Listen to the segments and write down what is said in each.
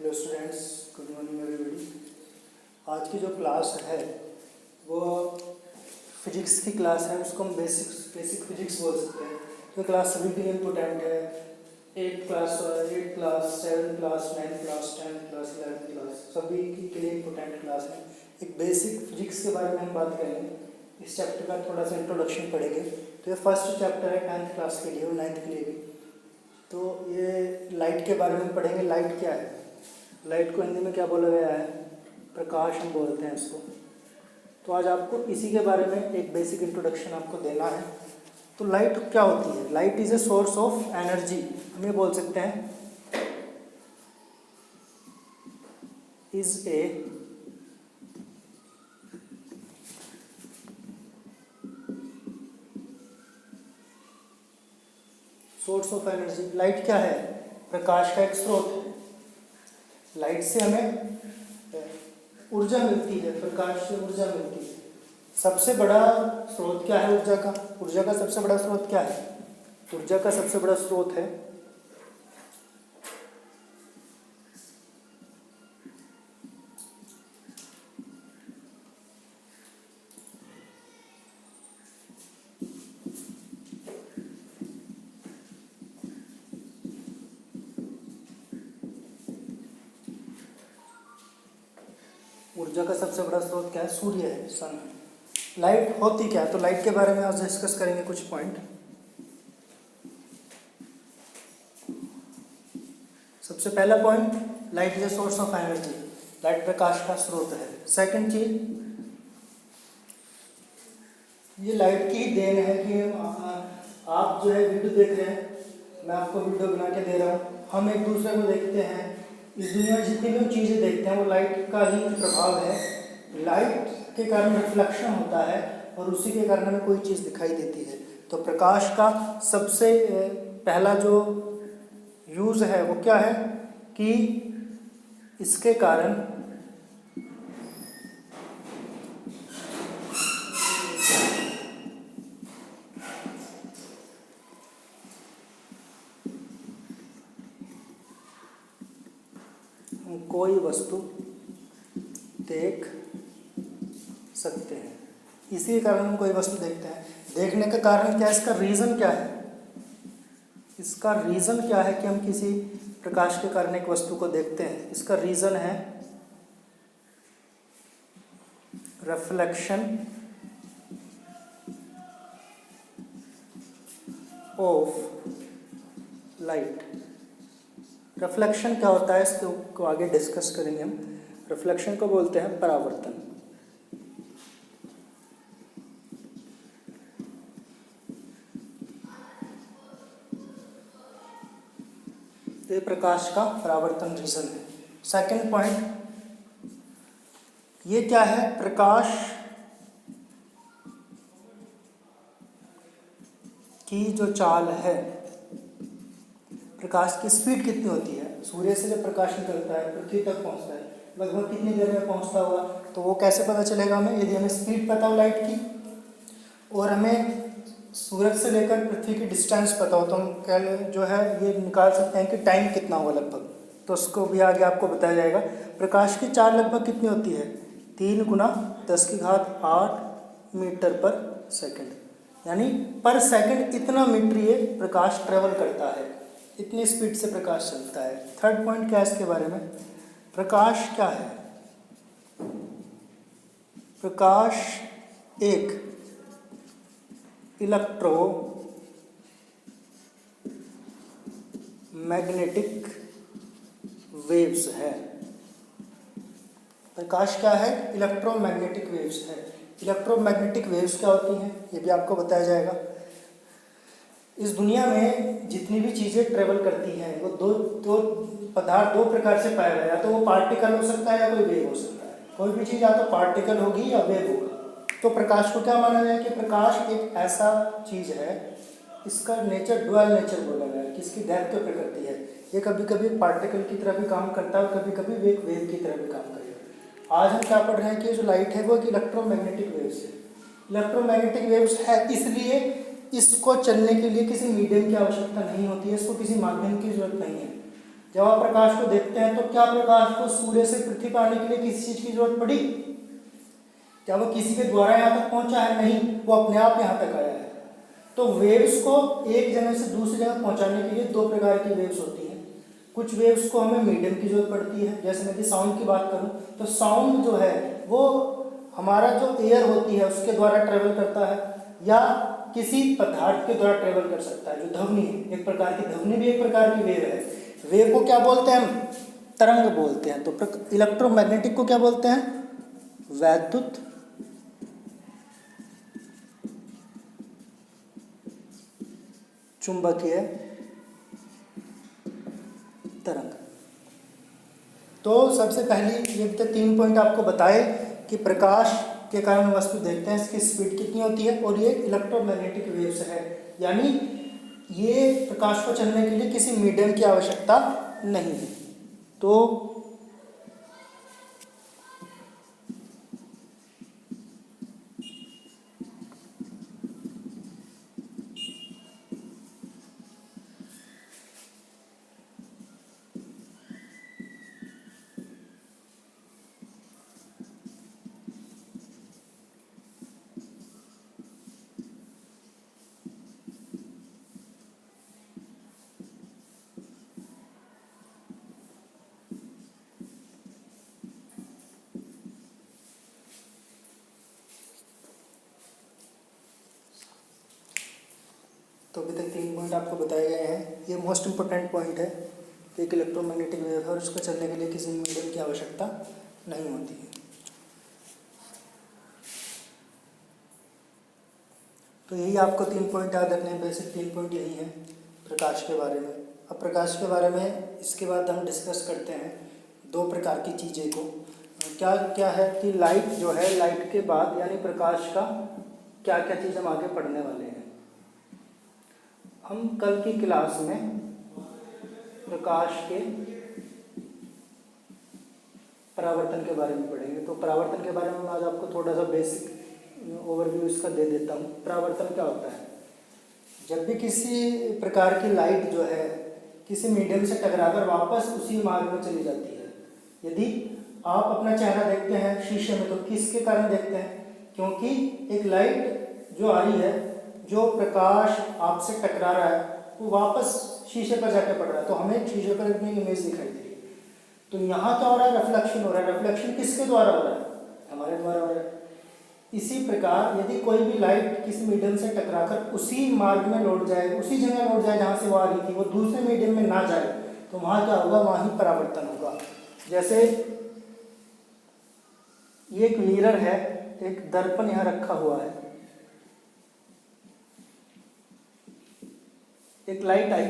Hello students, good morning everybody. आज की जो क्लास है वो फिजिक्स की क्लास है, उसको हम बेसिक फिजिक्स बोल सकते हैं। तो क्लास सभी के लिए इम्पोर्टेंट है। 8 class 7 class 9 class 10 class 11 class सभी के लिए इम्पोर्टेंट क्लास है। एक बेसिक फिजिक्स के बारे में हम बात करेंगे। इस चैप्टर का थोड़ा सा इंट्रोडक्शन पढ़ेंगे। तो ये फर्स्ट चैप्टर है 10th क्लास के लिए और 9th के लिए भी। तो ये लाइट के बारे में पढ़ेंगे। लाइट क्या है? लाइट को हिंदी में क्या बोला गया है? प्रकाश हम बोलते हैं इसको। तो आज आपको इसी के बारे में एक बेसिक इंट्रोडक्शन आपको देना है। तो लाइट क्या होती है? Light is a source of energy. हम ये बोल सकते हैं is a source of energy. Light क्या है? प्रकाश का एक स्रोत है। लाइट से हमें ऊर्जा मिलती है, प्रकाश से ऊर्जा मिलती है। सबसे बड़ा स्रोत क्या है ऊर्जा का? ऊर्जा का सबसे बड़ा स्रोत क्या है? ऊर्जा का सबसे बड़ा स्रोत है ऊर्जा का सबसे बड़ा स्रोत क्या है? सूर्य है, सन है। लाइट होती क्या है? तो लाइट के बारे में आज डिस्कस करेंगे कुछ पॉइंट। सबसे पहला point, light is a source of energy. Light प्रकाश का स्रोत है। सेकंड चीज, ये लाइट की ही देन है कि आप जो है वीडियो देख रहे हैं, मैं आपको वीडियो बना के दे रहा हूँ, हम एक दूसरे को देखते हैं। इस दुनिया में जितनी भी हम चीज़ें देखते हैं वो लाइट का ही प्रभाव है। लाइट के कारण रिफ्लेक्शन होता है और उसी के कारण हमें कोई चीज़ दिखाई देती है। तो प्रकाश का सबसे पहला जो यूज़ है वो क्या है कि इसके कारण हम कोई वस्तु देख सकते हैं। इसी के कारण हम कोई वस्तु देखते हैं। देखने का कारण क्या है? इसका रीज़न क्या है? इसका रीज़न क्या है कि हम किसी प्रकाश के कारण एक वस्तु को देखते हैं? इसका रीज़न है रिफ्लेक्शन ऑफ लाइट। रिफ्लेक्शन क्या होता है इसको आगे डिस्कस करेंगे हम। रिफ्लेक्शन को बोलते हैं परावर्तन। ये प्रकाश का परावर्तन रीजन है। सेकंड पॉइंट, ये क्या है? प्रकाश की जो चाल है, प्रकाश की स्पीड कितनी होती है? सूर्य से जब प्रकाश निकलता है पृथ्वी तक पहुंचता है, लगभग कितनी देर में पहुंचता होगा? तो वो कैसे पता चलेगा हमें? यदि हमें स्पीड पता हो लाइट की और हमें सूरज से लेकर पृथ्वी की डिस्टेंस पता हो, तो हम क्या जो है ये निकाल सकते हैं कि टाइम कितना होगा लगभग। तो उसको भी आगे आपको बताया जाएगा। प्रकाश की चाल लगभग कितनी होती है? 3 × 10⁸ मीटर पर सेकंड, यानी पर सेकंड इतना मीटर ये प्रकाश ट्रेवल करता है। इतनी स्पीड से प्रकाश चलता है। थर्ड पॉइंट क्या है इसके बारे में? प्रकाश क्या है? प्रकाश एक इलेक्ट्रोमैग्नेटिक वेव्स है। प्रकाश क्या है? इलेक्ट्रोमैग्नेटिक वेव्स है। इलेक्ट्रोमैग्नेटिक वेव्स क्या होती हैं ये भी आपको बताया जाएगा। इस दुनिया में जितनी भी चीज़ें ट्रेवल करती हैं वो दो पदार्थ दो प्रकार से पाया गया। तो वो पार्टिकल हो सकता है या कोई वेव हो सकता है। कोई भी चीज़ या तो पार्टिकल होगी या वेव होगा। तो प्रकाश को क्या माना जाए कि प्रकाश एक ऐसा चीज़ है, इसका नेचर डुअल नेचर बोला गया है कि इसकी द्वैत प्रकृति है। ये कभी कभी पार्टिकल की तरह भी काम करता है और कभी कभी एक वेव की तरह भी काम करेगा। आज हम क्या पढ़ रहे हैं कि जो लाइट है वो एक इलेक्ट्रोमैग्नेटिक वेव्स है। इलेक्ट्रोमैग्नेटिक वेव्स है इसलिए इसको चलने के लिए किसी मीडियम की आवश्यकता नहीं होती है, इसको किसी माध्यम की जरूरत नहीं है। जब आप प्रकाश को देखते हैं तो क्या प्रकाश को सूर्य से पृथ्वी पर आने के लिए किसी चीज़ की जरूरत पड़ी? क्या वो किसी के द्वारा यहाँ तक पहुँचा है? नहीं, वो अपने आप यहाँ तक आया है। तो वेव्स को एक जगह से दूसरी जगह पहुँचाने के लिए दो प्रकार की वेव्स होती हैं। कुछ वेव्स को हमें मीडियम की जरूरत पड़ती है, जैसे मैं साउंड की बात करूँ तो साउंड जो है वो हमारा जो एयर होती है उसके द्वारा ट्रेवल करता है, या किसी पदार्थ के द्वारा ट्रेवल कर सकता है। जो ध्वनि है, एक प्रकार की ध्वनि भी एक प्रकार की वेव है। वेव को क्या बोलते हैं हम? तरंग बोलते हैं। तो इलेक्ट्रोमैग्नेटिक को क्या बोलते हैं? वैद्युत चुंबकीय तरंग। तो सबसे पहली ये 3 पॉइंट आपको बताए कि प्रकाश के कारण वस्तु देखते हैं, इसकी स्पीड कितनी होती है, और ये इलेक्ट्रोमैग्नेटिक वेव्स है, यानी ये प्रकाश को चलने के लिए किसी मीडियम की आवश्यकता नहीं है। तो अभी तक 3 पॉइंट आपको बताए गए हैं। ये मोस्ट इम्पोर्टेंट पॉइंट है कि एक इलेक्ट्रोमैग्नेटिक वेव है और उसको चलने के लिए किसी मीडियम की आवश्यकता नहीं होती है। तो यही आपको 3 पॉइंट याद रखने हैं, बेसिक 3 पॉइंट यही हैं प्रकाश के बारे में। अब प्रकाश के बारे में इसके बाद हम डिस्कस करते हैं 2 प्रकार की चीज़ें को। क्या क्या है कि लाइट जो है, लाइट के बाद यानी प्रकाश का क्या क्या चीज़ हम आगे पढ़ने वाले हैं। हम कल की क्लास में प्रकाश के परावर्तन के बारे में पढ़ेंगे। तो परावर्तन के बारे में आज आपको थोड़ा सा बेसिक ओवरव्यू इसका दे देता हूँ। परावर्तन क्या होता है? जब भी किसी प्रकार की लाइट जो है किसी मीडियम से टकराकर वापस उसी मार्ग में चली जाती है। यदि आप अपना चेहरा देखते हैं शीशे में तो किसके कारण देखते हैं? क्योंकि एक लाइट जो आ रही है, जो प्रकाश आपसे टकरा रहा है, वो वापस शीशे पर जाकर पड़ रहा है, तो हमें शीशे पर अपनी इमेज दिखाई दे रही है। तो यहाँ क्या हो रहा है? रिफ्लेक्शन हो रहा है। रिफ्लेक्शन किसके द्वारा हो रहा है? हमारे द्वारा हो रहा है। इसी प्रकार यदि कोई भी लाइट किसी मीडियम से टकराकर उसी मार्ग में लौट जाए, उसी जगह लौट जाए जहाँ से वो आ रही थी, वो दूसरे मीडियम में ना जाए, तो वहाँ क्या होगा? वहाँ ही परावर्तन होगा। जैसे ये एक मिरर है, एक दर्पण यहाँ रखा हुआ है, एक लाइट आई,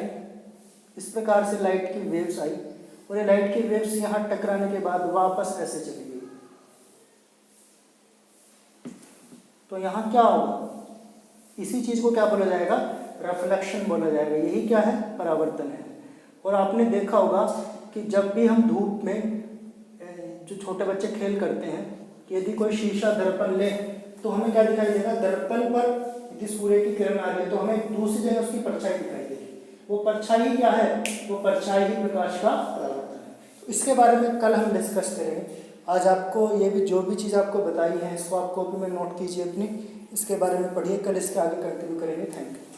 इस प्रकार से लाइट की वेव्स आई और ये लाइट की वेव्स यहाँ टकराने के बाद वापस ऐसे चली गई। तो यहाँ क्या होगा? इसी चीज को क्या बोला जाएगा? रिफ्लेक्शन बोला जाएगा। यही क्या है? परावर्तन है। और आपने देखा होगा कि जब भी हम धूप में जो छोटे बच्चे खेल करते हैं, कि यदि कोई शीशा दर्पण ले तो हमें क्या दिखाई देगा? दर्पण पर यदि सूर्य की किरण आ रही है तो हमें दूसरी जगह उसकी परछाई दिखाई देगी। वो परछाई क्या है? वो परछाई ही प्रकाश का परावर्तन है। तो इसके बारे में कल हम डिस्कस करेंगे। आज आपको ये भी जो भी चीज़ आपको बताई है इसको आप कॉपी में नोट कीजिए अपनी, इसके बारे में पढ़िए, कल इसके आगे कंटिन्यू करेंगे। Thank you.